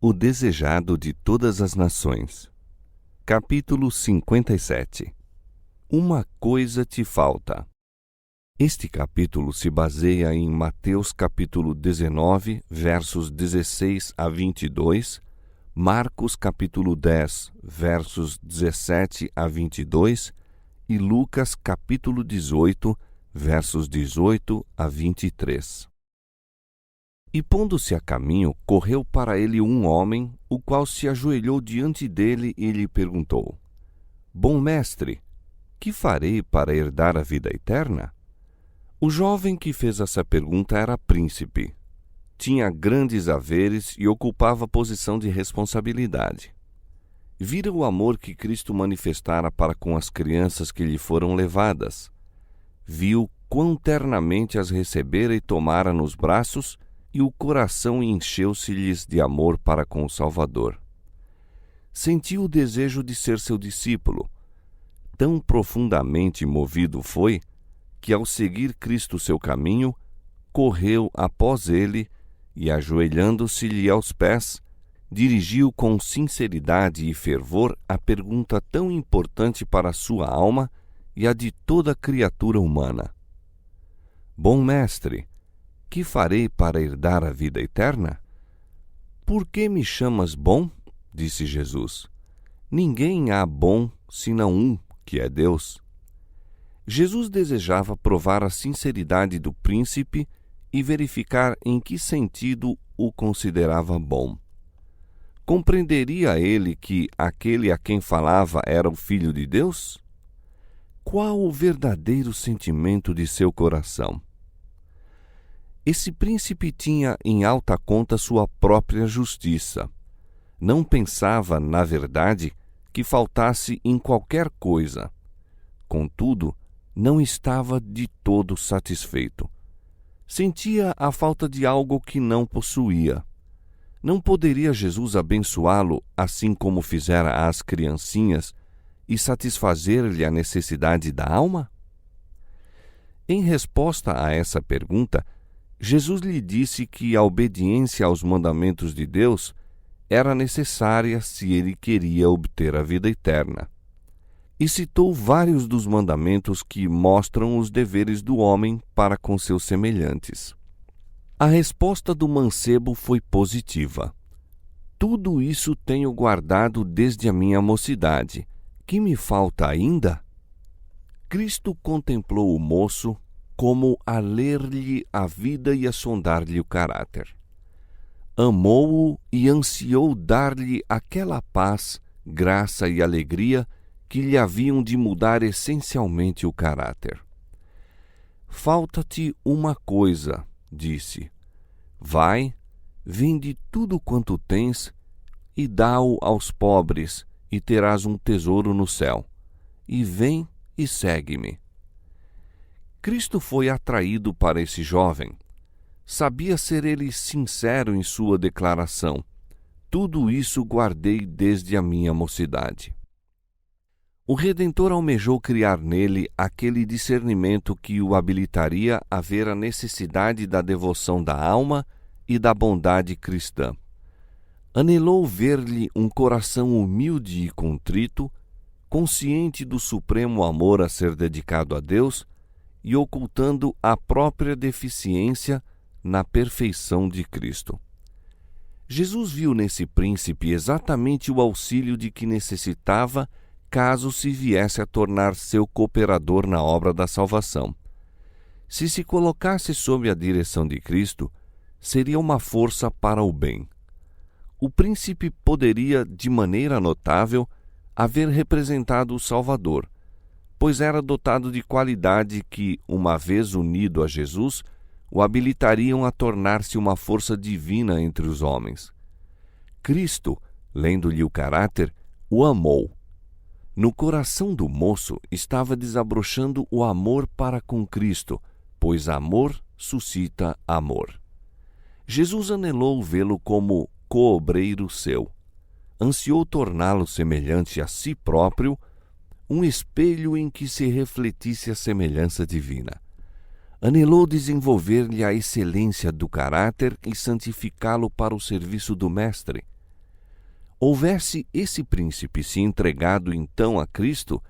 O desejado de todas as nações. Capítulo 57. Uma coisa te falta. Este capítulo se baseia em Mateus capítulo 19, versos 16 a 22, Marcos capítulo 10, versos 17 a 22 e Lucas capítulo 18, versos 18 a 23. E pondo-se a caminho, correu para ele um homem, o qual se ajoelhou diante dele e lhe perguntou: Bom mestre, que farei para herdar a vida eterna? O jovem que fez essa pergunta era príncipe. Tinha grandes haveres e ocupava posição de responsabilidade. Vira o amor que Cristo manifestara para com as crianças que lhe foram levadas. Viu quão ternamente as recebera e tomara nos braços, e o coração encheu-se-lhes de amor para com o Salvador. Sentiu o desejo de ser seu discípulo. Tão profundamente movido foi, que ao seguir Cristo seu caminho, correu após ele e, ajoelhando-se-lhe aos pés, dirigiu com sinceridade e fervor a pergunta tão importante para a sua alma e a de toda criatura humana: Bom mestre, que farei para herdar a vida eterna? Por que me chamas bom? Disse Jesus. Ninguém há bom senão um, que é Deus. Jesus desejava provar a sinceridade do príncipe e verificar em que sentido o considerava bom. Compreenderia ele que aquele a quem falava era o Filho de Deus? Qual o verdadeiro sentimento de seu coração? Esse príncipe tinha em alta conta sua própria justiça. Não pensava, na verdade, que faltasse em qualquer coisa. Contudo, não estava de todo satisfeito. Sentia a falta de algo que não possuía. Não poderia Jesus abençoá-lo assim como fizera às criancinhas e satisfazer-lhe a necessidade da alma? Em resposta a essa pergunta, Jesus lhe disse que a obediência aos mandamentos de Deus era necessária se ele queria obter a vida eterna. E citou vários dos mandamentos que mostram os deveres do homem para com seus semelhantes. A resposta do mancebo foi positiva. Tudo isso tenho guardado desde a minha mocidade. Que me falta ainda? Cristo contemplou o moço como a ler-lhe a vida e a sondar-lhe o caráter. Amou-o e ansiou dar-lhe aquela paz, graça e alegria que lhe haviam de mudar essencialmente o caráter. Falta-te uma coisa, disse. Vai, vende tudo quanto tens e dá-o aos pobres, e terás um tesouro no céu. E vem e segue-me. Cristo foi atraído para esse jovem. Sabia ser ele sincero em sua declaração: tudo isso guardei desde a minha mocidade. O Redentor almejou criar nele aquele discernimento que o habilitaria a ver a necessidade da devoção da alma e da bondade cristã. Anelou ver-lhe um coração humilde e contrito, consciente do supremo amor a ser dedicado a Deus e ocultando a própria deficiência na perfeição de Cristo. Jesus viu nesse príncipe exatamente o auxílio de que necessitava caso se viesse a tornar seu cooperador na obra da salvação. Se se colocasse sob a direção de Cristo, seria uma força para o bem. O príncipe poderia, de maneira notável, haver representado o Salvador, pois era dotado de qualidade que, uma vez unido a Jesus, o habilitariam a tornar-se uma força divina entre os homens. Cristo, lendo-lhe o caráter, o amou. No coração do moço estava desabrochando o amor para com Cristo, pois amor suscita amor. Jesus anelou vê-lo como coobreiro seu. Ansiou torná-lo semelhante a si próprio, um espelho em que se refletisse a semelhança divina. Anelou desenvolver-lhe a excelência do caráter e santificá-lo para o serviço do Mestre. Houvesse esse príncipe se entregado então a Cristo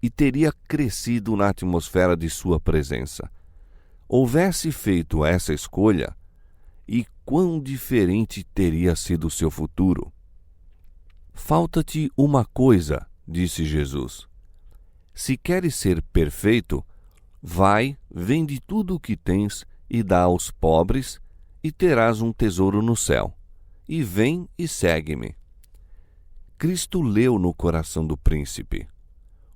e teria crescido na atmosfera de sua presença. Houvesse feito essa escolha, e quão diferente teria sido o seu futuro. Falta-te uma coisa, disse Jesus. Se queres ser perfeito, vai, vende tudo o que tens e dá aos pobres, e terás um tesouro no céu. E vem e segue-me. Cristo leu no coração do príncipe.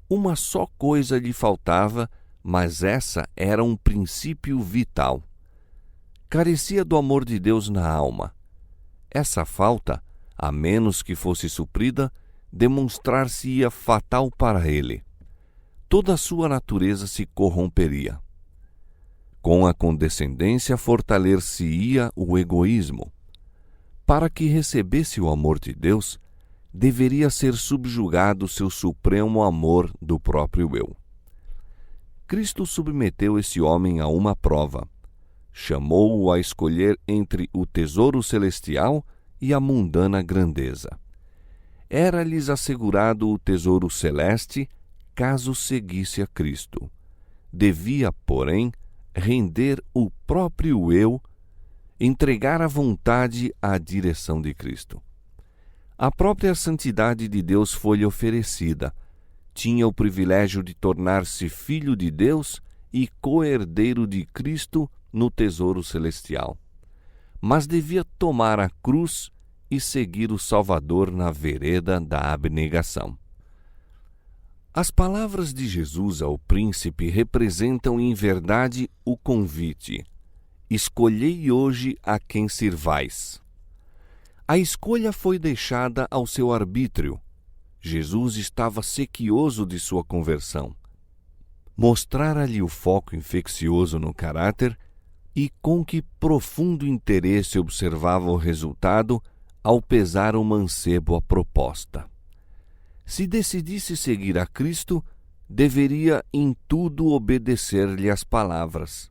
Uma só coisa lhe faltava, mas essa era um princípio vital. Carecia do amor de Deus na alma. Essa falta, a menos que fosse suprida, demonstrar-se-ia fatal para ele. Toda a sua natureza se corromperia. Com a condescendência fortalecer-se-ia o egoísmo. Para que recebesse o amor de Deus, deveria ser subjugado seu supremo amor do próprio eu. Cristo submeteu esse homem a uma prova. Chamou-o a escolher entre o tesouro celestial e a mundana grandeza. Era-lhes assegurado o tesouro celeste, caso seguisse a Cristo. Devia, porém, render o próprio eu, entregar a vontade à direção de Cristo. A própria santidade de Deus foi-lhe oferecida. Tinha o privilégio de tornar-se filho de Deus e co-herdeiro de Cristo no tesouro celestial. Mas devia tomar a cruz e seguir o Salvador na vereda da abnegação. As palavras de Jesus ao príncipe representam em verdade o convite: escolhei hoje a quem sirvais. A escolha foi deixada ao seu arbítrio. Jesus estava sequioso de sua conversão. Mostrara-lhe o foco infeccioso no caráter e com que profundo interesse observava o resultado ao pesar o mancebo a proposta. Se decidisse seguir a Cristo, deveria em tudo obedecer-lhe as palavras.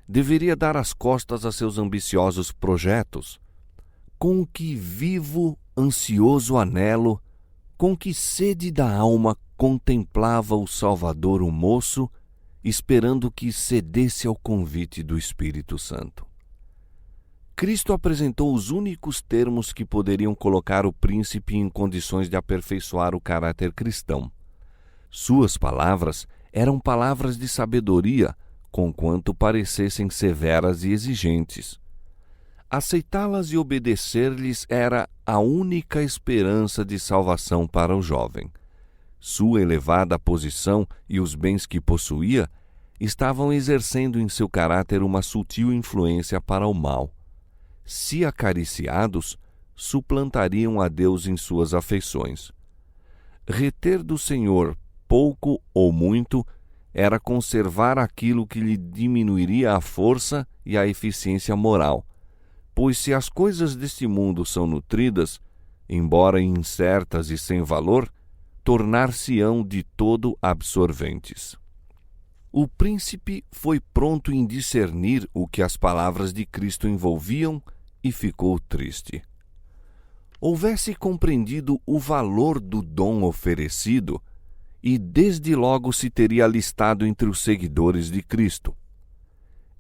Deveria dar as costas a seus ambiciosos projetos. Com que vivo, ansioso anelo, com que sede da alma contemplava o Salvador o moço, esperando que cedesse ao convite do Espírito Santo. Cristo apresentou os únicos termos que poderiam colocar o príncipe em condições de aperfeiçoar o caráter cristão. Suas palavras eram palavras de sabedoria, conquanto parecessem severas e exigentes. Aceitá-las e obedecer-lhes era a única esperança de salvação para o jovem. Sua elevada posição e os bens que possuía estavam exercendo em seu caráter uma sutil influência para o mal. Se acariciados, suplantariam a Deus em suas afeições. Reter do Senhor pouco ou muito era conservar aquilo que lhe diminuiria a força e a eficiência moral, pois se as coisas deste mundo são nutridas, embora incertas e sem valor, tornar-se-ão de todo absorventes. O príncipe foi pronto em discernir o que as palavras de Cristo envolviam e ficou triste. Houvesse compreendido o valor do dom oferecido, e desde logo se teria alistado entre os seguidores de Cristo.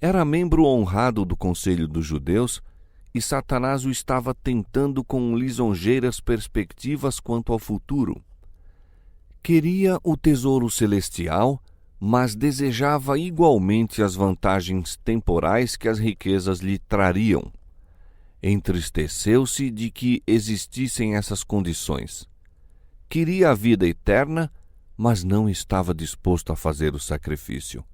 Era membro honrado do Conselho dos Judeus, e Satanás o estava tentando com lisonjeiras perspectivas quanto ao futuro. Queria o tesouro celestial, mas desejava igualmente as vantagens temporais que as riquezas lhe trariam. Entristeceu-se de que existissem essas condições. Queria a vida eterna, mas não estava disposto a fazer o sacrifício.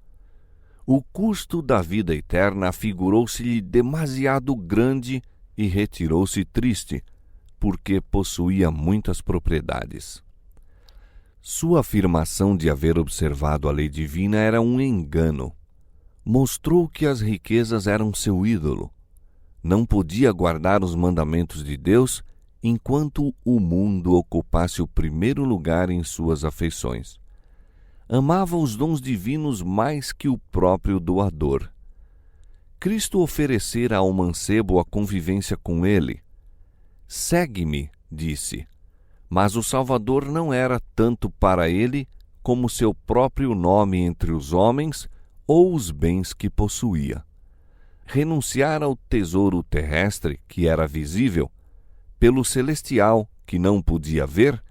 O custo da vida eterna afigurou-se-lhe demasiado grande e retirou-se triste, porque possuía muitas propriedades. Sua afirmação de haver observado a lei divina era um engano. Mostrou que as riquezas eram seu ídolo. Não podia guardar os mandamentos de Deus enquanto o mundo ocupasse o primeiro lugar em suas afeições. Amava os dons divinos mais que o próprio doador. Cristo oferecera ao mancebo a convivência com ele. Segue-me, disse, mas o Salvador não era tanto para ele como seu próprio nome entre os homens ou os bens que possuía. Renunciar ao tesouro terrestre, que era visível, pelo celestial, que não podia ver,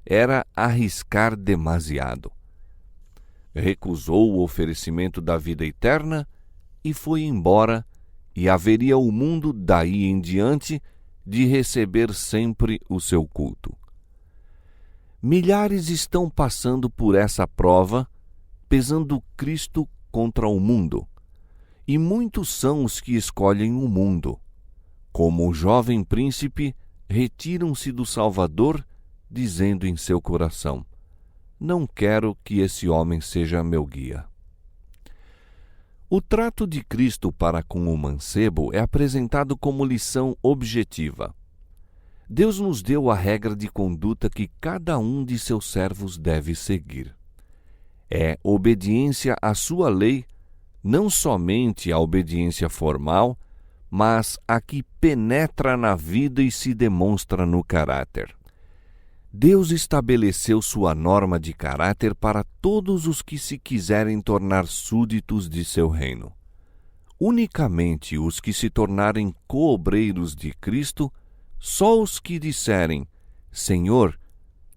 era arriscar demasiado. Recusou o oferecimento da vida eterna e foi embora, e haveria o mundo daí em diante de receber sempre o seu culto. Milhares estão passando por essa prova, pesando Cristo contra o mundo, e muitos são os que escolhem o mundo. Como o jovem príncipe, retiram-se do Salvador, dizendo em seu coração: não quero que esse homem seja meu guia. O trato de Cristo para com o mancebo é apresentado como lição objetiva. Deus nos deu a regra de conduta que cada um de seus servos deve seguir. É obediência à sua lei, não somente a obediência formal, mas a que penetra na vida e se demonstra no caráter. Deus estabeleceu sua norma de caráter para todos os que se quiserem tornar súditos de seu reino. Unicamente os que se tornarem coobreiros de Cristo, só os que disserem: Senhor,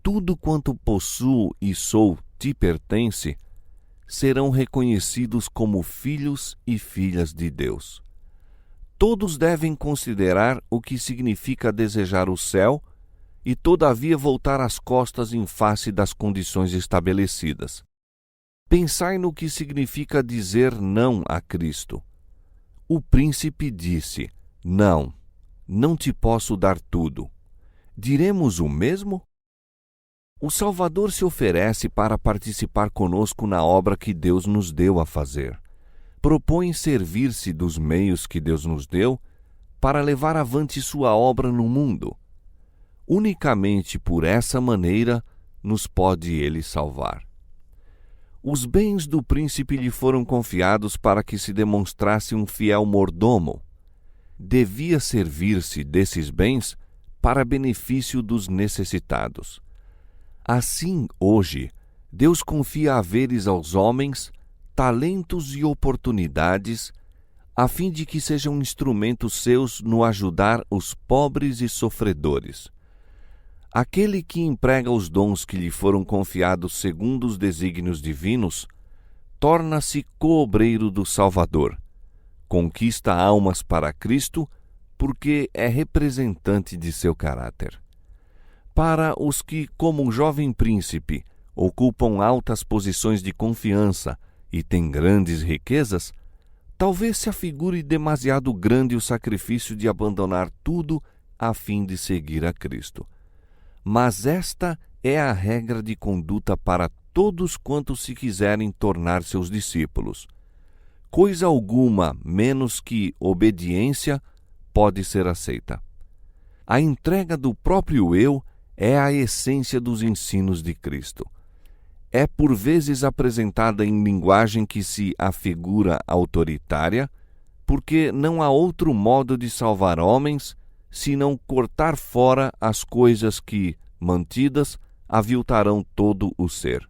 tudo quanto possuo e sou te pertence, serão reconhecidos como filhos e filhas de Deus. Todos devem considerar o que significa desejar o céu e, todavia, voltar as costas em face das condições estabelecidas. Pensai no que significa dizer não a Cristo. O príncipe disse: não, não te posso dar tudo. Diremos o mesmo? O Salvador se oferece para participar conosco na obra que Deus nos deu a fazer. Propõe servir-se dos meios que Deus nos deu para levar avante sua obra no mundo. Unicamente por essa maneira nos pode ele salvar. Os bens do príncipe lhe foram confiados para que se demonstrasse um fiel mordomo. Devia servir-se desses bens para benefício dos necessitados. Assim, hoje, Deus confia haveres aos homens, talentos e oportunidades, a fim de que sejam instrumentos seus no ajudar os pobres e sofredores. Aquele que emprega os dons que lhe foram confiados segundo os desígnios divinos, torna-se coobreiro do Salvador, conquista almas para Cristo, porque é representante de seu caráter. Para os que, como um jovem príncipe, ocupam altas posições de confiança e têm grandes riquezas, talvez se afigure demasiado grande o sacrifício de abandonar tudo a fim de seguir a Cristo. Mas esta é a regra de conduta para todos quantos se quiserem tornar seus discípulos. Coisa alguma menos que obediência pode ser aceita. A entrega do próprio eu é a essência dos ensinos de Cristo. É por vezes apresentada em linguagem que se afigura autoritária, porque não há outro modo de salvar homens senão cortar fora as coisas que, mantidas, aviltarão todo o ser.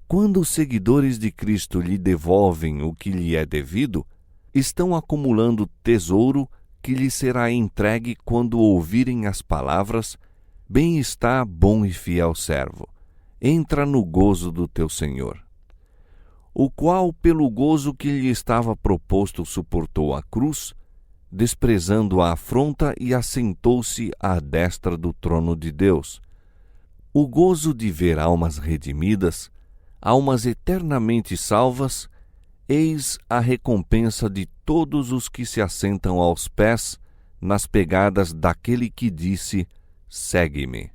Quando os seguidores de Cristo lhe devolvem o que lhe é devido, estão acumulando tesouro que lhe será entregue quando ouvirem as palavras: bem está, bom e fiel servo, entra no gozo do teu Senhor. O qual, pelo gozo que lhe estava proposto, suportou a cruz, desprezando a afronta, e assentou-se à destra do trono de Deus. O gozo de ver almas redimidas, almas eternamente salvas, eis a recompensa de todos os que se assentam aos pés nas pegadas daquele que disse: segue-me.